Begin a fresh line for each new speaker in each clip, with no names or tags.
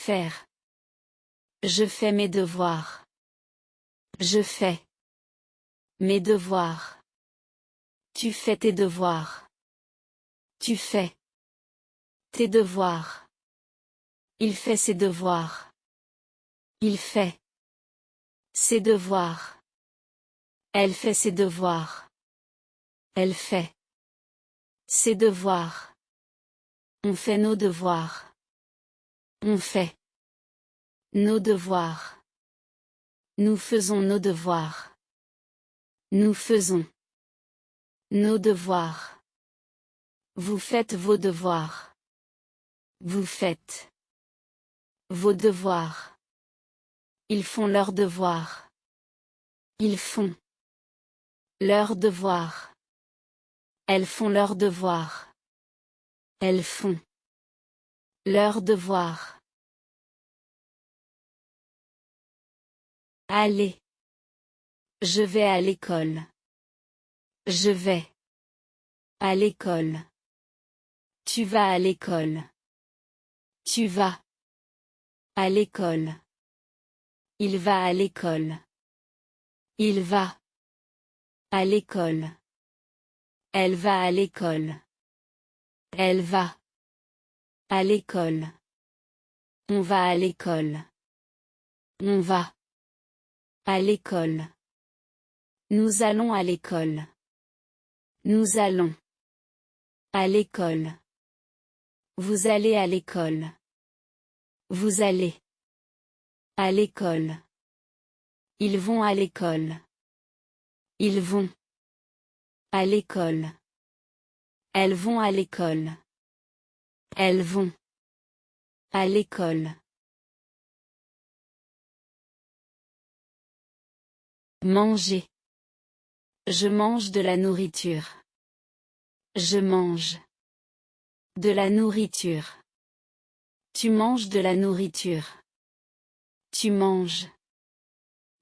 Faire. Je fais mes devoirs. Je fais mes devoirs. Tu fais tes devoirs. Tu fais tes devoirs. Il fait ses devoirs. Il fait ses devoirs. Elle fait ses devoirs. Elle fait ses devoirs. On fait nos devoirs. On fait nos devoirs. Nous faisons nos devoirs. Nous faisons nos devoirs. Vous faites vos devoirs. Vous faites vos devoirs. Ils font leurs devoirs. Ils font leurs devoirs. Elles font leurs devoirs. Elles font leurs devoirs. Aller. Je vais à l'école. Je vais à l'école. Tu vas à l'école. Tu vas à l'école. Il va à l'école. Il va à l'école. Elle va à l'école. Elle va à l'école. On va à l'école. On va à l'école. Nous allons à l'école. Nous allons à l'école. Vous allez à l'école. Vous allez à l'école. Ils vont à l'école. Ils vont à l'école. Elles vont à l'école. Elles vont à l'école. Manger. Je mange de la nourriture. Je mange de la nourriture. Tu manges de la nourriture. Tu manges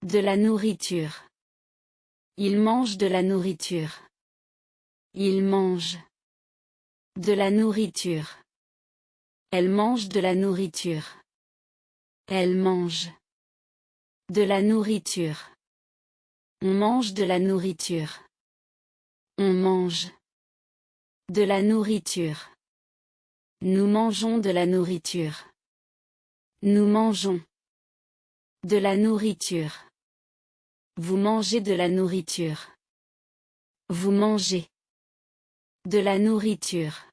de la nourriture. Il mange de la nourriture. Il mange de la nourriture. Elle mange de la nourriture. Elle mange de la nourriture. On mange de la nourriture. On mange de la nourriture. Nous mangeons de la nourriture. Nous mangeons de la nourriture. Vous mangez de la nourriture. Vous mangez de la nourriture.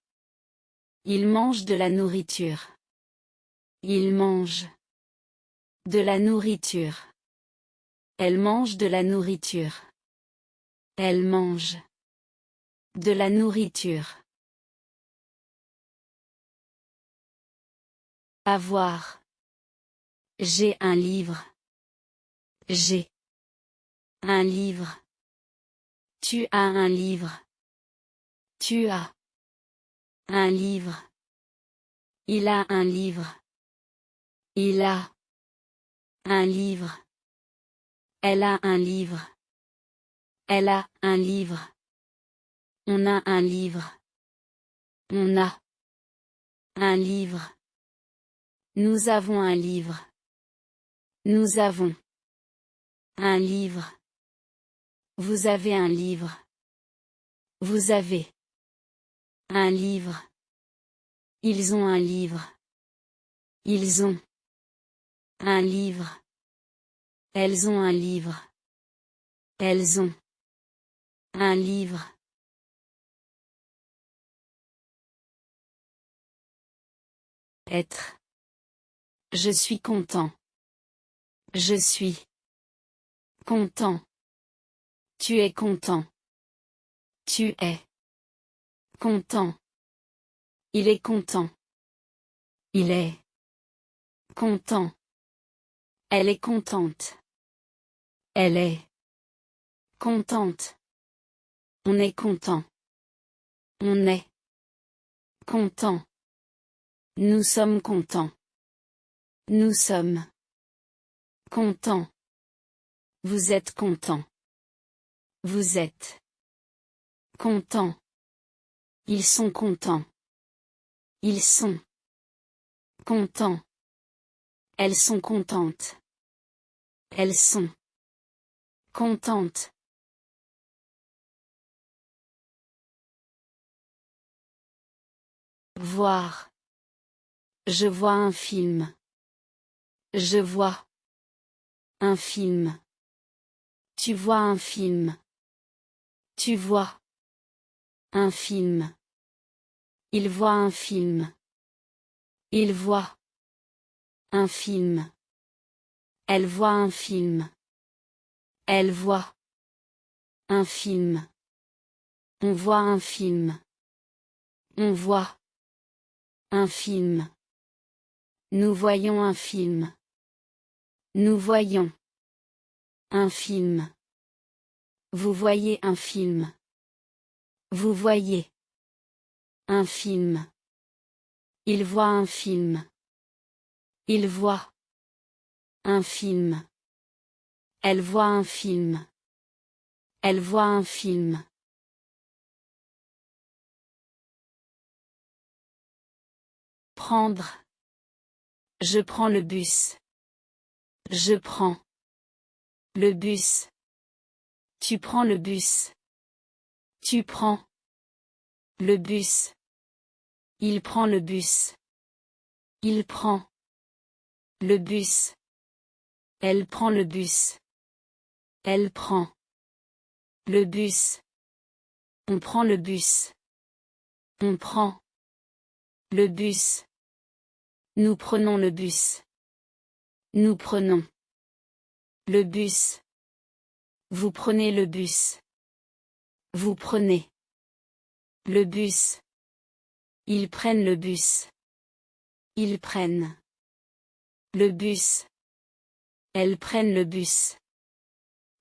Il mange de la nourriture. Il mange de la nourriture. Elle mange de la nourriture. Elle mange de la nourriture. Avoir. J'ai un livre. J'ai un livre. Tu as un livre. Tu as un livre. Il a un livre. Il a un livre. Elle a un livre. Elle a un livre. On a un livre. On a un livre. Nous avons un livre. Nous avons un livre. Vous avez un livre. Vous avez un livre. Ils ont un livre. Ils ont un livre. Elles ont un livre. Elles ont un livre. Être. Je suis content. Je suis content. Tu es content. Tu es content. Il est content. Il est content. Elle est contente. Elle est contente. On est content. On est content. Nous sommes contents. Nous sommes contents. Vous êtes content. Vous êtes contents. Ils sont contents. Ils sont contents. Elles sont contentes. Elles sont contentes. Voir. Je vois un film. Je vois un film. Tu vois un film. Tu vois un film. Il voit un film. Il voit un film. Elle voit un film. Elle voit un film. On voit un film. On voit un film. Nous voyons un film. Nous voyons un film. Vous voyez un film. Vous voyez un film. Il voit un film. Il voit un film. Elle voit un film. Elle voit un film. Prendre. Je prends le bus. Je prends le bus. Tu prends le bus. Tu prends le bus. Il prend le bus. Il prend le bus. Elle prend le bus. Elle prend le bus. On prend le bus. On prend le bus. Nous prenons le bus. Nous prenons le bus. Vous prenez le bus. Vous prenez le bus. Ils prennent le bus. Ils prennent le bus. Elles prennent le bus.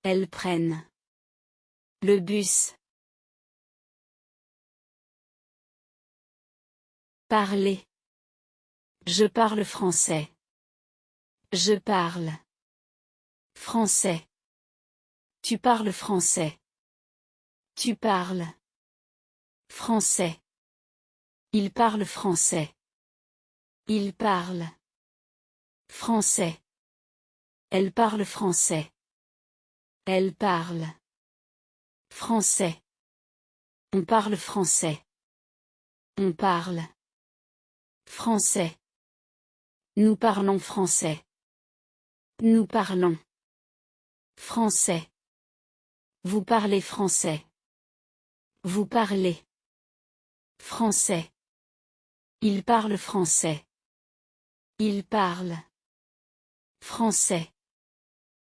Elles prennent le bus. Parler. Je parle français. Je parle français. Tu parles français. Tu parles français. Il parle français. Il parle français. Elle parle français. Elle parle français. On parle français. On parle français. Nous parlons français. Nous parlons français. Vous parlez français. Vous parlez français. Il parle français. Il parle français.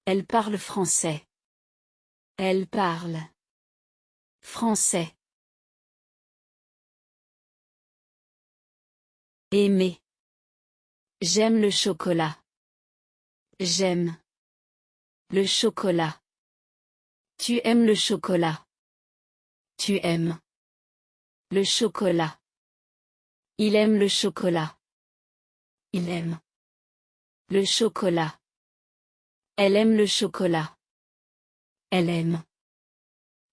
Elle parle français. Elle parle français. Aimer. J'aime le chocolat. J'aime le chocolat. Tu aimes le chocolat. Tu aimes le chocolat. Il aime le chocolat. Il aime le chocolat. Elle aime le chocolat. Elle aime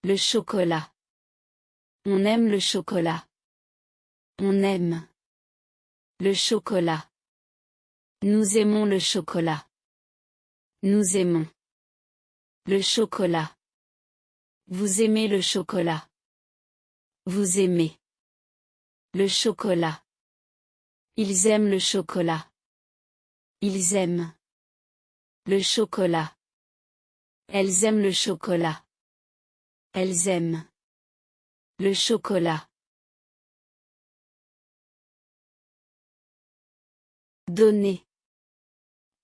le chocolat. On aime le chocolat. On aime le chocolat. Nous aimons le chocolat. Nous aimons le chocolat. Vous aimez le chocolat. Vous aimez le chocolat. Ils aiment le chocolat. Ils aiment le chocolat. Elles aiment le chocolat. Elles aiment le chocolat. Donner.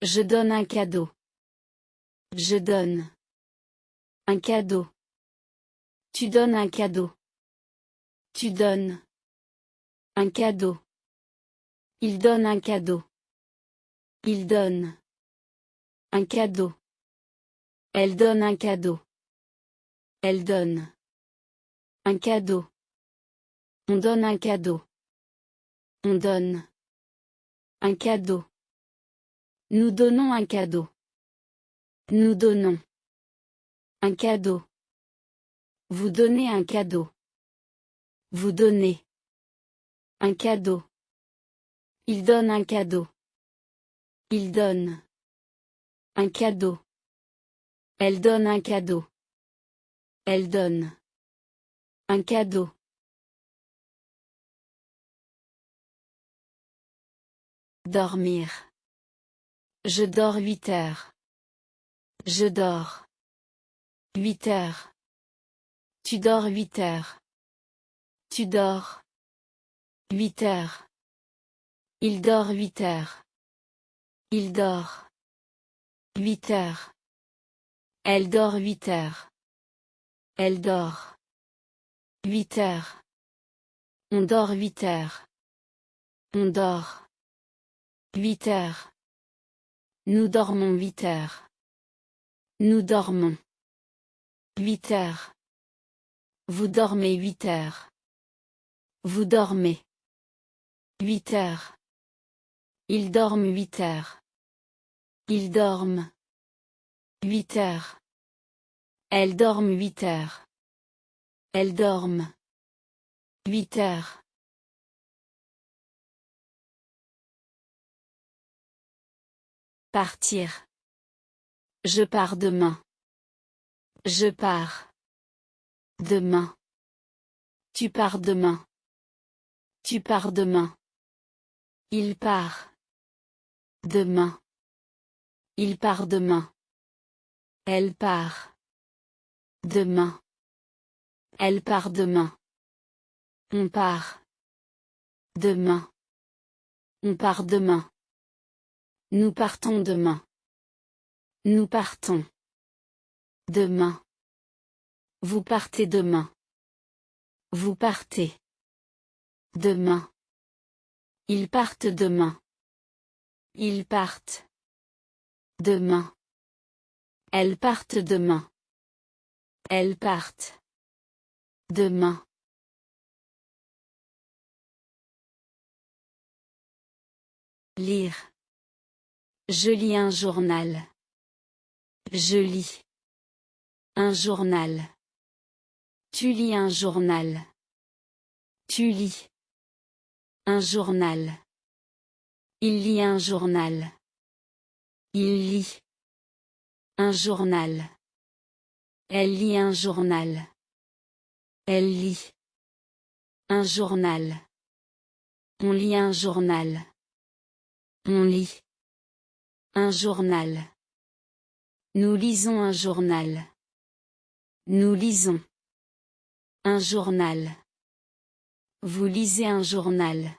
Je donne un cadeau. Je donne un cadeau. Tu donnes un cadeau. Tu donnes un cadeau. Il donne un cadeau. Il donne un cadeau. Elle donne un cadeau. Elle donne un cadeau. On donne un cadeau. On donne un cadeau. Nous donnons un cadeau. Nous donnons un cadeau. Vous donnez un cadeau. Vous donnez un cadeau. Il donne un cadeau. Il donne. Un cadeau. Elle donne un cadeau. Elle donne. Un cadeau. Dormir. Je dors 8 heures. Je dors. 8 heures. Tu dors 8 heures. Tu dors. 8 heures. Il dort 8 heures. Il dort. 8 heures. Elle dort 8 heures. Elle dort. 8 heures. On dort 8 heures. On dort. 8 heures. Nous dormons 8 heures. Nous dormons. 8 heures. Vous dormez 8 heures. Vous dormez. 8 heures. Ils dorment 8 heures. Ils dorment. 8 heures. Elles dorment 8 heures. Elles dorment. 8 heures. Partir. Je pars demain. Je pars. Demain. Tu pars demain. Tu pars demain. Il part. Demain. Il part demain. Elle part. Demain. Elle part demain. On part. Demain. On part demain. Nous partons demain. Nous partons. Demain. Vous partez demain. Vous partez. Demain. Ils partent demain. Ils partent. Demain. Elles partent demain. Elles partent. Demain. Lire. Je lis un journal. Je lis. Un journal. Tu lis un journal. Tu lis. Un journal. Il lit un journal. Il lit. Un journal. Elle lit un journal. Elle lit. Un journal. On lit un journal. On lit. Un journal. Nous lisons un journal. Nous lisons. Un journal. Vous lisez un journal.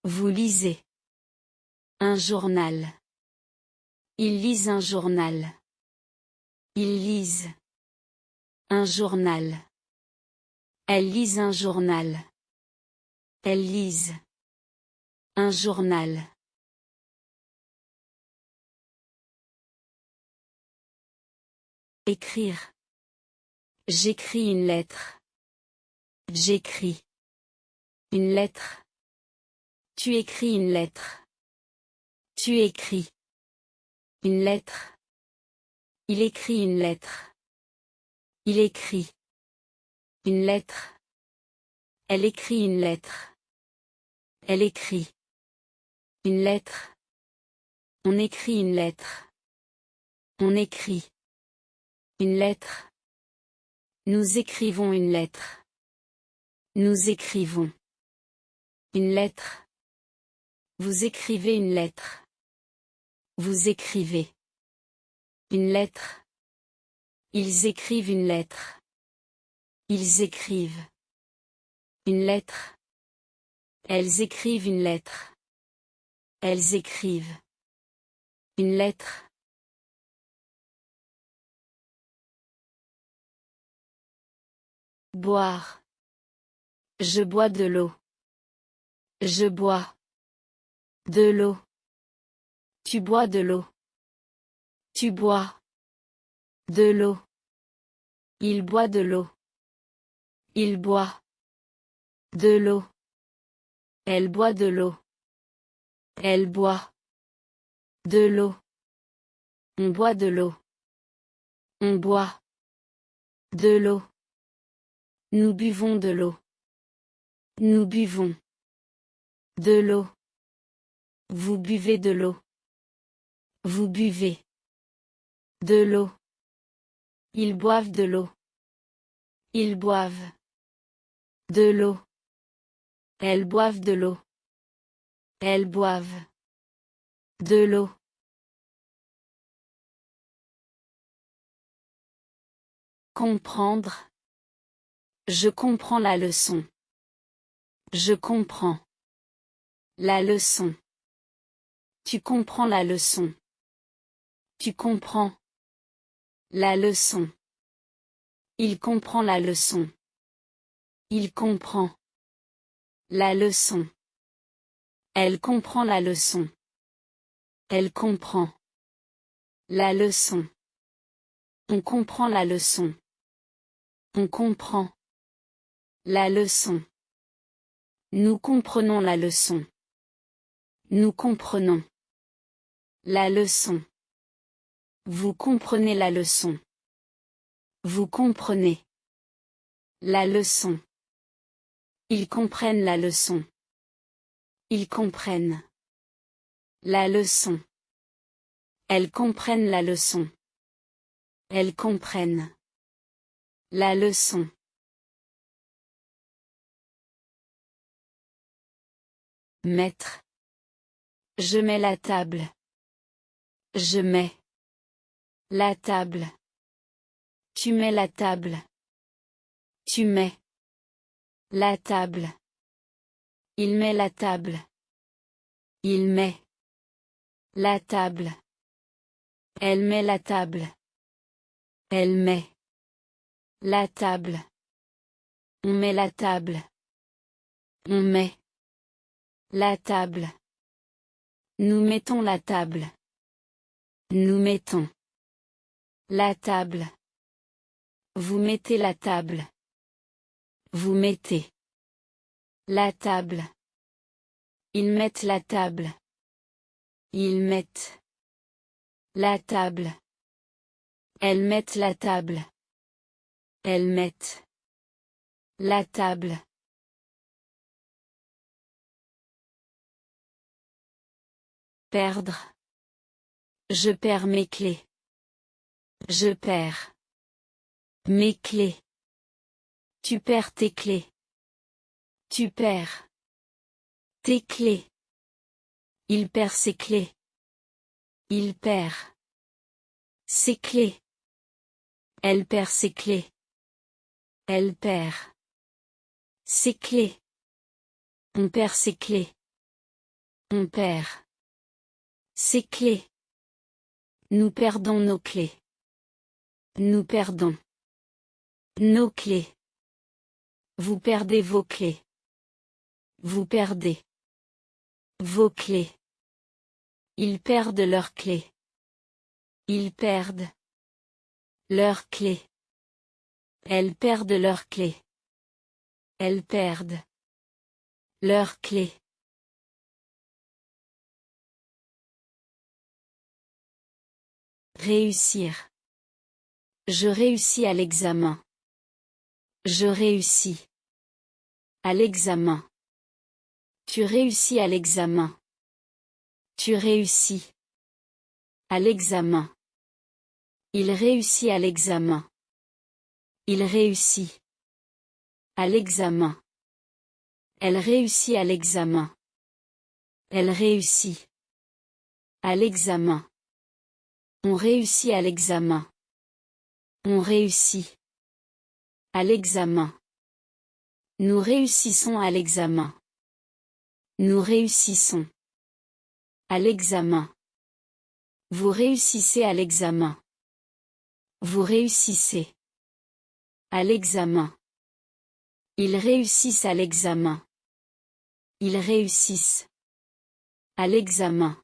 Vous lisez. Un journal. Ils lisent un journal. Ils lisent. Un journal. Elles lisent un journal. Elles lisent. Un journal. Écrire. J'écris une lettre. J'écris. Une lettre. Tu écris une lettre. Tu écris. Une lettre. Il écrit une lettre. Il écrit. Une lettre. Elle écrit une lettre. Elle écrit. Une lettre. On écrit une lettre. On écrit. Une lettre. Nous écrivons une lettre. Nous écrivons. Une lettre. Vous écrivez une lettre. Vous écrivez. Une lettre. Ils écrivent une lettre. Ils écrivent. Une lettre. Elles écrivent une lettre. Elles écrivent. Une lettre. Boire. Je bois de l'eau. Je bois. De l'eau. Tu bois de l'eau. Tu bois. De l'eau. Il boit de l'eau. Il boit. De l'eau. Elle boit de l'eau. Elle boit. De l'eau. On boit de l'eau. On boit. De l'eau. Nous buvons de l'eau. Nous buvons. De l'eau. Vous buvez de l'eau. Vous buvez. De l'eau. Ils boivent de l'eau. Ils boivent. De l'eau. Elles boivent de l'eau. Elles boivent. De l'eau. Comprendre. Je comprends la leçon. Je comprends. La leçon. Tu comprends la leçon. Tu comprends. La leçon. Il comprend la leçon. Il comprend. La leçon. Elle comprend la leçon. Elle comprend. La leçon. On comprend la leçon. On comprend. La leçon. Nous comprenons la leçon. Nous comprenons. La leçon. Vous comprenez la leçon. Vous comprenez. La leçon. Ils comprennent la leçon. Ils comprennent. La leçon. Elles comprennent la leçon. Elles comprennent. La leçon. Mettre. Je mets la table. Je mets. La table. Tu mets la table. Tu mets. La table. Il met la table. Il met. La table. Elle met la table. Elle met. La table. On met la table. On met. La table. Nous mettons la table. Nous mettons. La table. Vous mettez la table. Vous mettez. La table. Ils mettent la table. Ils mettent. La table. Elles mettent la table. Elles mettent. La table. Perdre. Je perds mes clés. Je perds. Mes clés. Tu perds tes clés. Tu perds. Tes clés. Il perd ses clés. Il perd. Ses clés. Elle perd ses clés. Elle perd. Ses clés. On perd ses clés. On perd. Ses clés. Nous perdons nos clés. Nous perdons. Nos clés. Vous perdez vos clés. Vous perdez. Vos clés. Ils perdent leurs clés. Ils perdent. Leurs clés. Elles perdent leurs clés. Elles perdent. Leurs clés. Réussir. Je réussis à l'examen. Je réussis. À l'examen. Tu réussis à l'examen. Tu réussis. À l'examen. Il réussit à l'examen. Il réussit. À l'examen. Elle réussit à l'examen. Elle réussit. À l'examen. On réussit à l'examen. On réussit. À l'examen. Nous réussissons à l'examen. Nous réussissons. À l'examen. Vous réussissez à l'examen. Vous réussissez. À l'examen. Ils réussissent à l'examen. Ils réussissent. À l'examen.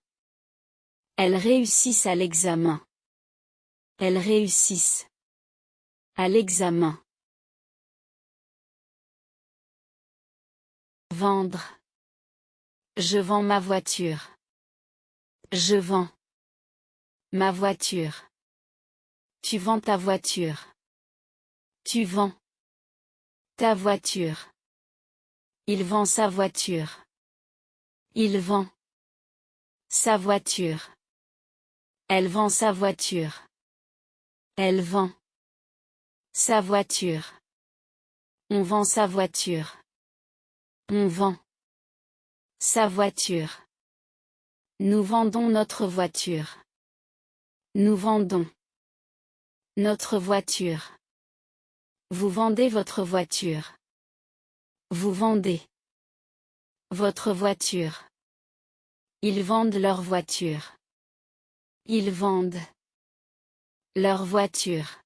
Elles réussissent à l'examen. Elles réussissent. À l'examen. Vendre. Je vends ma voiture. Je vends. Ma voiture. Tu vends ta voiture. Tu vends. Ta voiture. Il vend sa voiture. Il vend. Sa voiture. Elle vend sa voiture. Elle vend sa voiture. On vend sa voiture. On vend sa voiture. Nous vendons notre voiture. Nous vendons notre voiture. Vous vendez votre voiture. Vous vendez votre voiture. Ils vendent leur voiture. Ils vendent leur voiture.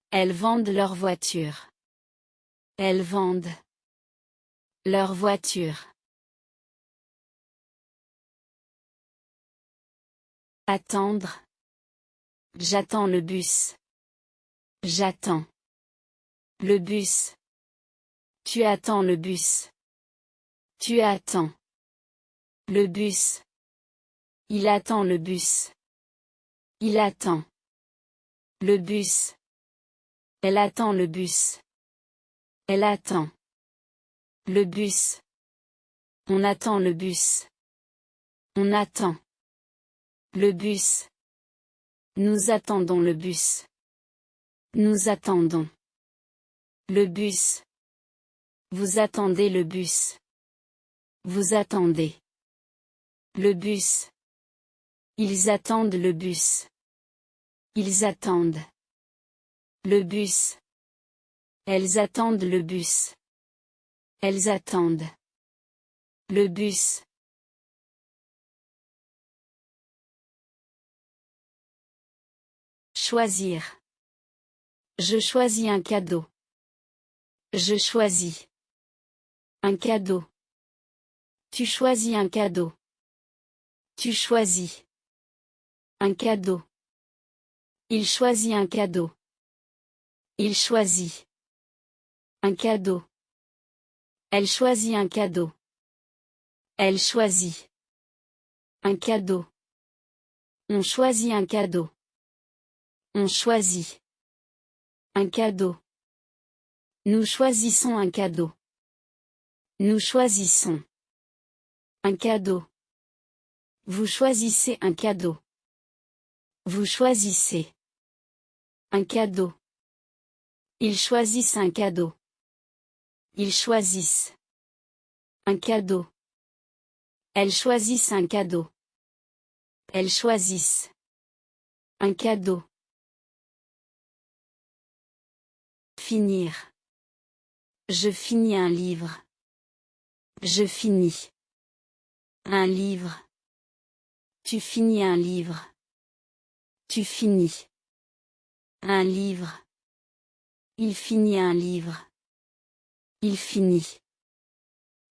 Elles vendent leur voiture. Elles vendent leur voiture. Attendre. J'attends le bus. J'attends le bus. Tu attends le bus. Tu attends le bus. Il attend le bus. Il attend le bus. Elle attend le bus. Elle attend le bus. On attend le bus. On attend le bus. Nous attendons le bus. Nous attendons le bus. Vous attendez le bus. Vous attendez le bus. Ils attendent le bus. Ils attendent le bus. Elles attendent le bus. Elles attendent le bus. Choisir. Je choisis un cadeau. Je choisis un cadeau. Tu choisis un cadeau. Tu choisis un cadeau. Il choisit un cadeau. Il choisit un cadeau. Elle choisit un cadeau. Elle choisit un cadeau. On choisit un cadeau. On choisit un cadeau. Nous choisissons un cadeau. Nous choisissons un cadeau. Vous choisissez un cadeau. Vous choisissez un cadeau. Ils choisissent un cadeau. Ils choisissent un cadeau. Elles choisissent un cadeau. Elles choisissent un cadeau. Finir. Je finis un livre. Je finis un livre. Tu finis un livre. Tu finis un livre. Il finit un livre. Il finit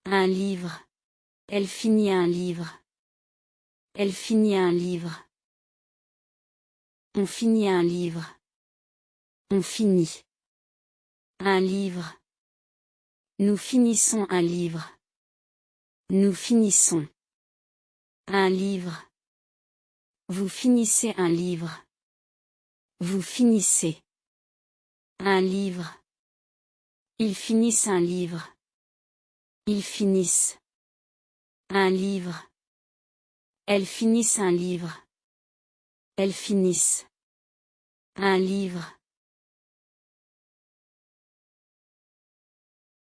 un livre. Elle finit un livre. Elle finit un livre. On finit un livre. On finit un livre. Nous finissons un livre. Nous finissons un livre. Vous finissez un livre. Vous finissez un livre. Ils finissent un livre. Ils finissent un livre. Elles finissent un livre. Elles finissent un livre.